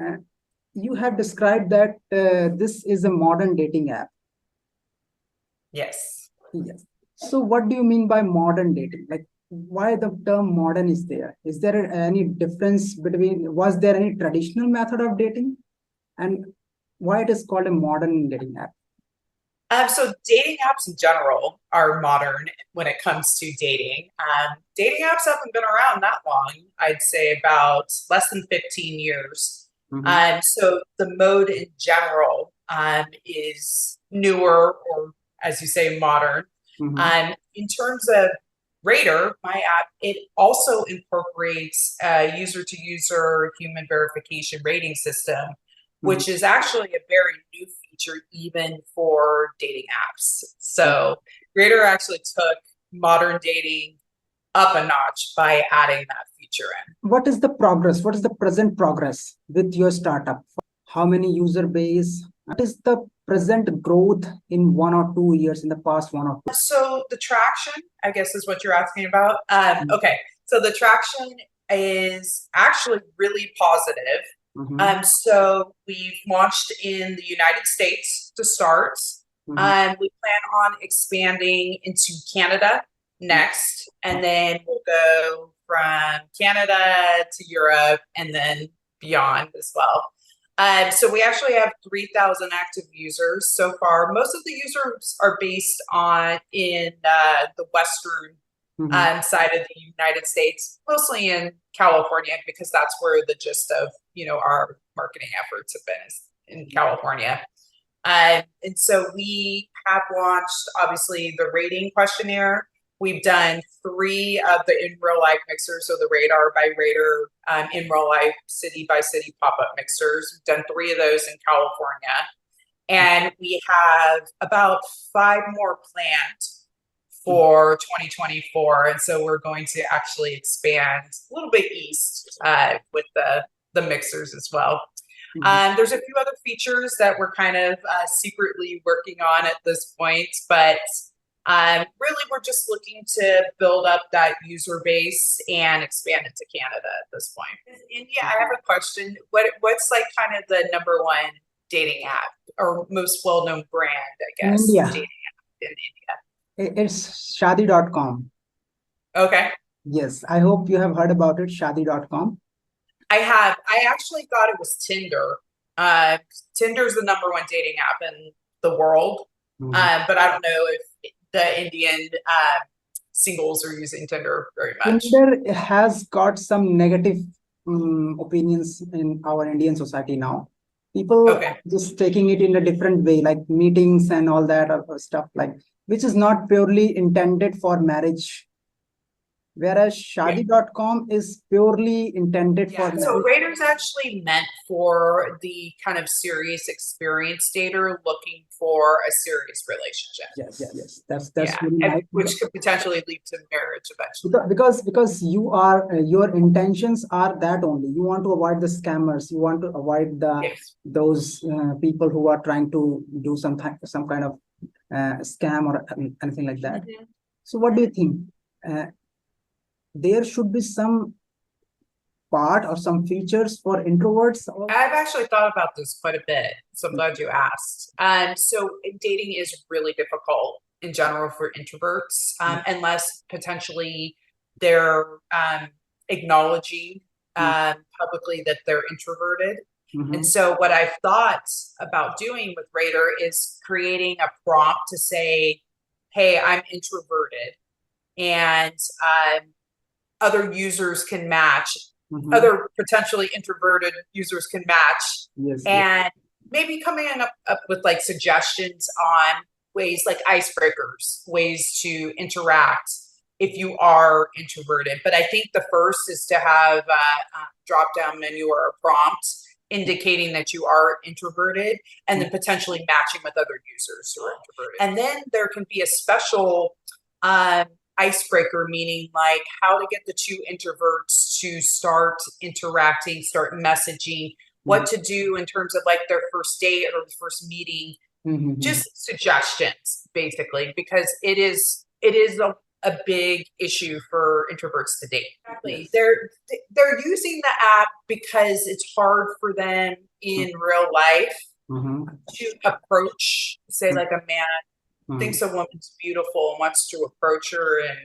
Uh, you have described that this is a modern dating app. Yes. Yes. So what do you mean by modern dating? Like, why the term modern is there? Is there any difference between, was there any traditional method of dating? And why it is called a modern dating app? So dating apps in general are modern when it comes to dating. Dating apps haven't been around that long. I'd say about less than 15 years. Mhm. So the mode in general is newer, or as you say, modern. Mhm. In terms of Radar, my app, it also incorporates a user-to-user human verification rating system, Mhm. which is actually a very new feature even for dating apps. So Radar actually took modern dating up a notch by adding that feature in. What is the progress? What is the present progress with your startup? How many user base? What is the present growth in 1 or 2 years, in the past 1 or 2? So the traction, I guess, is what you're asking about. Okay, so the traction is actually really positive. Mhm. So we've launched in the United States to start. Mhm. We plan on expanding into Canada next, and then we'll go from Canada to Europe and then beyond as well. So we actually have 3,000 active users so far. Most of the users are based on in the western Mhm. side of the United States, mostly in California, because that's where the gist of our marketing efforts have been in California. And so we have launched, obviously, the rating questionnaire. We've done 3 of the in real life mixers, so the Radar by Radar in real life city by city pop up mixers. We've done 3 of those in California, and we have about 5 more planned for 2024. And so we're going to actually expand a little bit east with the mixers as well. Mhm. There's a few other features that we're kind of secretly working on at this point, but really we're just looking to build up that user base and expand it to Canada at this point. India, I have a question. What's like kind of the number one dating app or most well-known brand, I In guess, India, dating app in India? it's shadi.com. Okay. Yes, I hope you have heard about it, shadi.com. I have. I actually thought it was Tinder. Tinder's the number one dating app in the world, Mhm. but I don't know if the Indian singles are using Tinder very much. Tinder has got some negative opinions in our Indian society now. People Okay. just taking it in a different way, like meetings and all that stuff, like which is not purely intended for marriage. Whereas Yeah. shadi.com is purely intended for Yeah. So marriage. Radar's actually meant for the kind of serious experience dater looking for a serious relationship. Yes, yes, yes. That's Yeah, really and nice. which could potentially lead to marriage eventually. Because you are your intentions are that only. You want to avoid the scammers. You want to avoid the Yes. those people who are trying to do some kind of scam or anything like that. Mhm. So what do you think? Uh, there should be some part or some features for introverts also. I've actually thought about this quite a bit, so I'm glad you asked. So dating is really difficult in general for introverts, unless potentially they're acknowledging publicly that they're introverted. And Mhm. so what I've thought about doing with Radar is creating a prompt to say, "Hey, I'm introverted," and other users can match, Mhm. other potentially introverted users can match, Yes, yes. and maybe coming up with like suggestions on ways like icebreakers, ways to interact if you are introverted. But I think the first is to have a drop down menu or a prompt indicating that you are introverted and then potentially matching with other users who are introverted. And then there can be a special um, icebreaker, meaning like how to get the 2 introverts to start interacting, start messaging, what to do in terms of like their first date or the first meeting, Mhm. just suggestions basically, because it is a a big issue for introverts to date. Yes. They're using the app because it's hard for them in real life to approach, say, like a man thinks a woman's beautiful and wants to approach her, and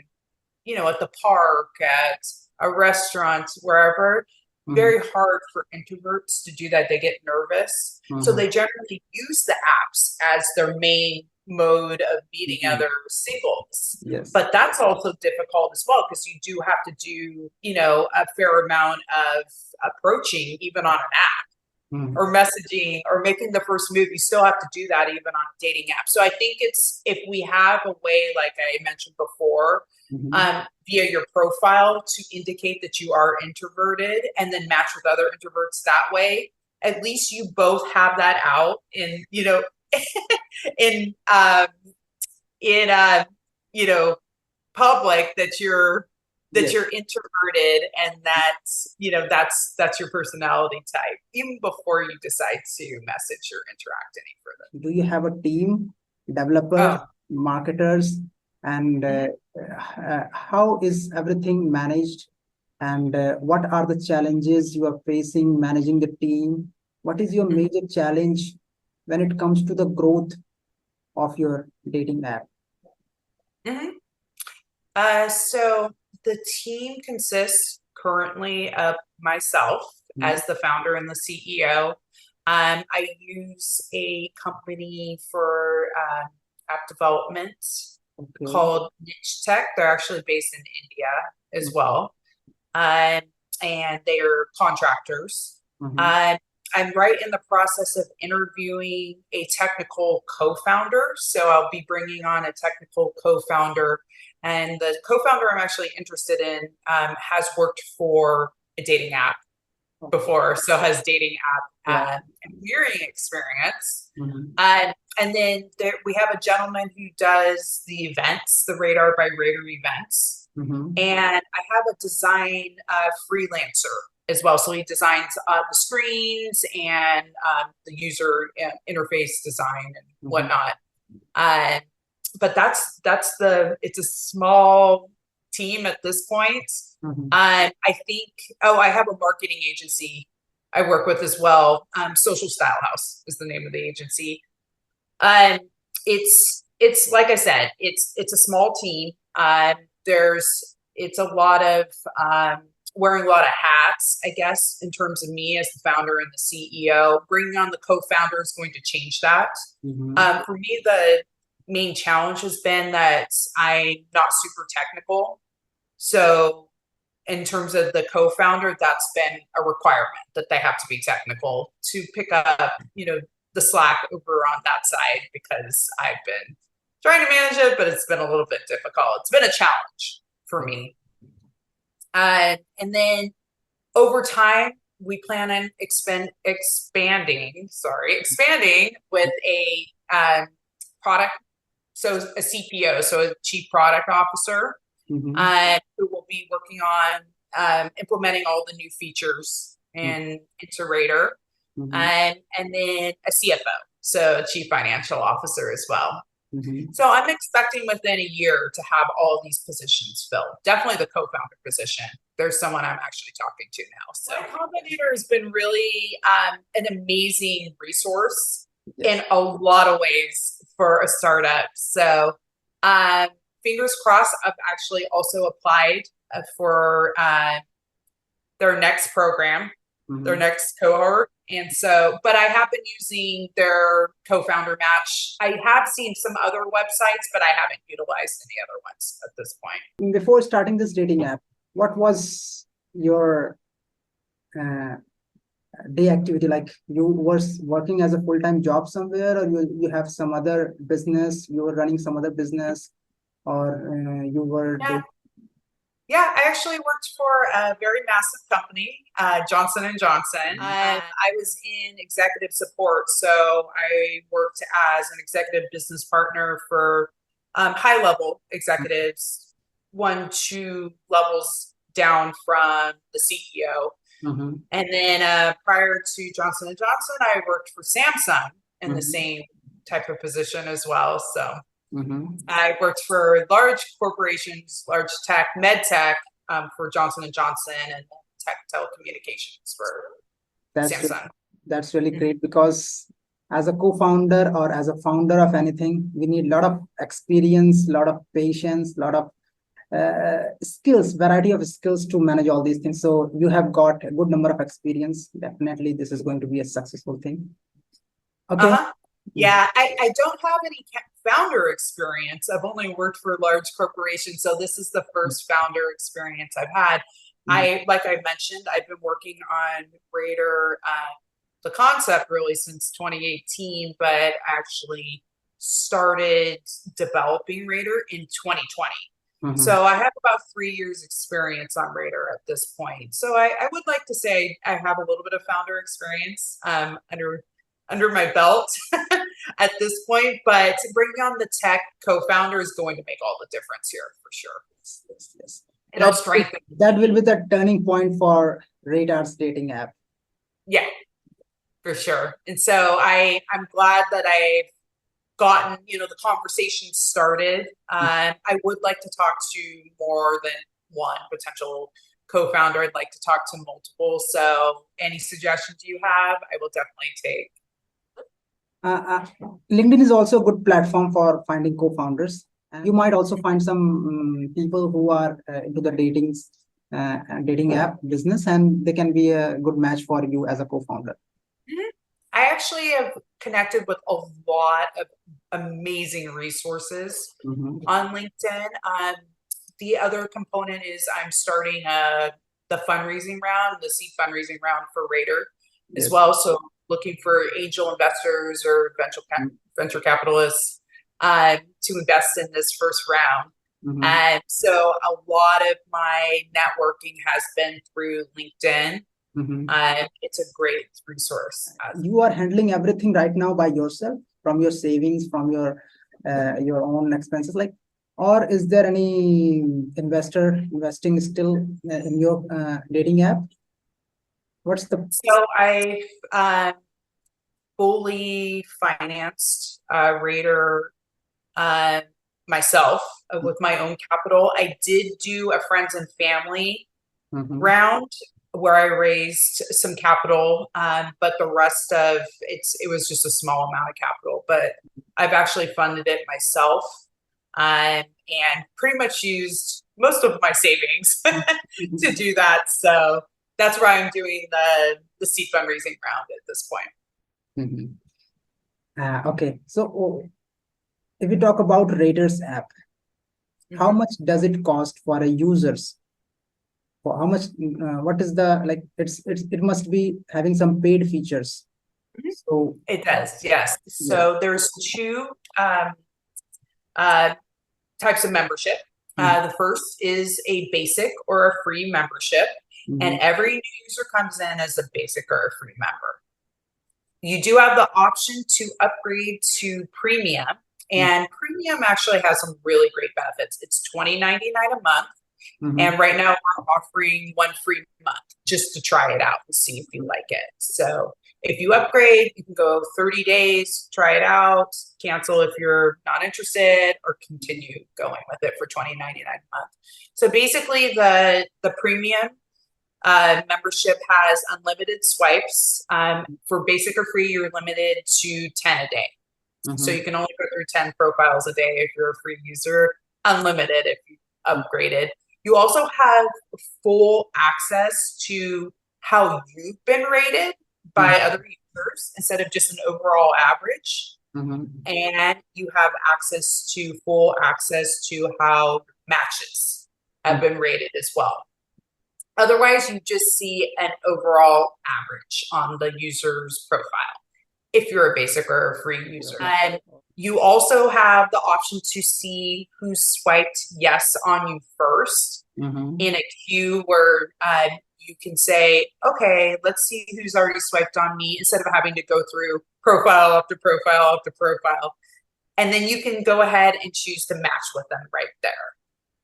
at the park, at a restaurant, wherever. Very hard for introverts to do that. They get nervous. So they generally use the apps as their main mode of meeting other singles. Yes. But that's also difficult as well, because you do have to do, a fair amount of approaching even on an app. Or messaging or making the first move. You still have to do that even on a dating app. So I think if we have a way, like I mentioned before, via your profile to indicate that you are introverted and then match with other introverts that way, at least you both have that out in, in public, that you're introverted, and that's your personality type, even before you decide to message or interact any further. Do you have a team, developers, marketers, and how is everything managed? And what are the challenges you are facing managing the team? What is your major challenge when it comes to the growth of your dating app? So the team consists currently of myself as the founder and the CEO. I use a company for app development called Niche Tech. They're actually based in India as well. And they are contractors. I'm right in the process of interviewing a technical co-founder. So I'll be bringing on a technical co-founder. And the co-founder I'm actually interested in has worked for a dating app before, so has dating app engineering experience. And then we have a gentleman who does the events, the Radar by Radar events. And I have a design freelancer as well. So he designs the screens and the user interface design and whatnot. But it's a small team at this point. I think, I have a marketing agency I work with as well. Social Style House is the name of the agency. It's like I said, it's a small team. It's a lot of wearing a lot of hats, I guess, in terms of me as the founder and the CEO. Bringing on the co-founder is going to change that. For me, the main challenge has been that I'm not super technical. So in terms of the co-founder, that's been a requirement, that they have to be technical to pick up, the slack over on that side, because I've been trying to manage it, but it's been a little bit difficult. It's been a challenge for me. And then over time, we plan on expanding with a product. So a CPO, so a chief product officer, who will be working on implementing all the new features into Radar, and then a CFO, so a chief financial officer as well. So I'm expecting within a year to have all these positions filled. Definitely the co-founder position. There's someone I'm actually talking to now. So Combinator has been really an amazing resource in a lot of ways for a startup. So fingers crossed, I've actually also applied for their next program, their next cohort. And so, but I have been using their co-founder match. I have seen some other websites, but I haven't utilized any other ones at this point. Before starting this dating app, what was your day activity? Like, you were working as a full-time job somewhere, or you have some other business, you were running some other business, or you were... Yeah, I actually worked for a very massive company, Johnson & Johnson. I was in executive support, so I worked as an executive business partner for high-level executives, 1-2 levels down from the CEO. And then prior to Johnson & Johnson, I worked for Samsung in the same type of position as well. So I worked for large corporations, large tech, med tech, for Johnson and Johnson, and tech telecommunications for That's Samsung. that's really great, because as a co-founder or as a founder of anything, we need a lot of experience, a lot of patience, a lot of skills, variety of skills to manage all these things. So you have got a good number of experience. Definitely, this is going to be a successful thing. Okay. Yeah, I don't have any founder experience. I've only worked for large corporations, so this is the first founder experience I've had. Like I mentioned, I've been working on Raider, the concept really since 2018, but actually started developing Raider in 2020. So I have about 3 years experience on Raider at this point. So I would like to say I have a little bit of founder experience under my belt at this point, but bringing on the tech co-founder is going to make all the difference here for sure. Yes. It'll strengthen. That will be the turning point for Radar's dating app. Yeah, for sure. And so I'm glad that I've gotten, the conversation started. I would like to talk to more than one potential co-founder. I'd like to talk to multiple. So any suggestions you have, I will definitely take. LinkedIn is also a good platform for finding co-founders. You might also find some people who are into the dating app business, and they can be a good match for you as a co-founder. I actually have connected with a lot of amazing resources on LinkedIn. The other component is I'm starting the fundraising round, the seed fundraising round for Raider as well. So looking for angel investors or venture capitalists to invest in this first round. And so a lot of my networking has been through LinkedIn. It's a great resource. You are handling everything right now by yourself, from your savings, from your own expenses, or is there any investor investing still in your dating app? So I've fully financed Raider myself with my own capital. I did do a friends and family round where I raised some capital, but the rest of it was just a small amount of capital. But I've actually funded it myself, and pretty much used most of my savings to do that. So that's why I'm doing the seed fundraising round at this point. Okay, so if we talk about Raiders app, how much does it cost for a users? For how much? What is the it must be having some paid features. So it does, yes. So there's two types of membership. The first is a basic or a free membership, and every new user comes in as a basic or a free member. You do have the option to upgrade to premium, and premium actually has some really great benefits. It's $20.99 a month, and right now we're offering 1 free month just to try it out and see if you like it. So if you upgrade, you can go 30 days, try it out, cancel if you're not interested, or continue going with it for $20.99 a month. So basically the premium membership has unlimited swipes. For basic or free, you're limited to 10 a day. So you can only go through 10 profiles a day if you're a free user, unlimited if you upgraded. You also have full access to how you've been rated by other users instead of just an overall average. And you have full access to how matches have been rated as well. Otherwise, you just see an overall average on the user's profile if you're a basic or a free user. And you also have the option to see who swiped yes on you first in a queue where you can say, okay, let's see who's already swiped on me, instead of having to go through profile after profile after profile. And then you can go ahead and choose to match with them right there.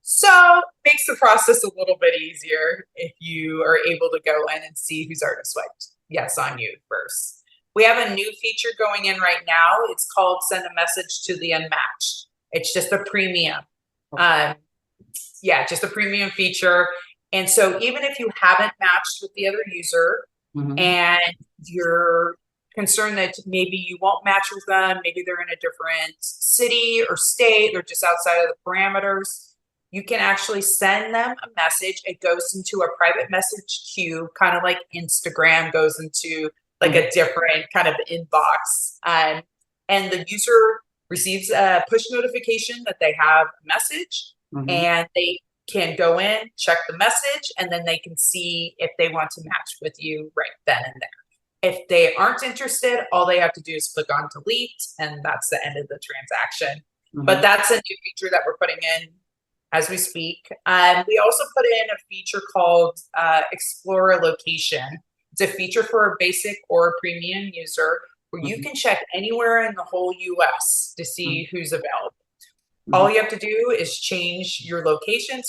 So makes the process a little bit easier if you are able to go in and see who's already swiped yes on you first. We have a new feature going in right now. It's called Send a Message to the Unmatched. It's just a premium. Okay. Yeah, just a premium feature. And so even if you haven't matched with the other user and you're concerned that maybe you won't match with them, maybe they're in a different city or state, they're just outside of the parameters, you can actually send them a message. It goes into a private message queue, kind of like Instagram goes into like a different kind of inbox. And the user receives a push notification that they have a message, and they can go in, check the message, and then they can see if they want to match with you right then and there. If they aren't interested, all they have to do is click on delete, and that's the end of the transaction. But that's a new feature that we're putting in as we speak. We also put in a feature called Explore a Location. It's a feature for a basic or a premium user where you can check anywhere in the whole US to see who's available. All you have to do is change your location.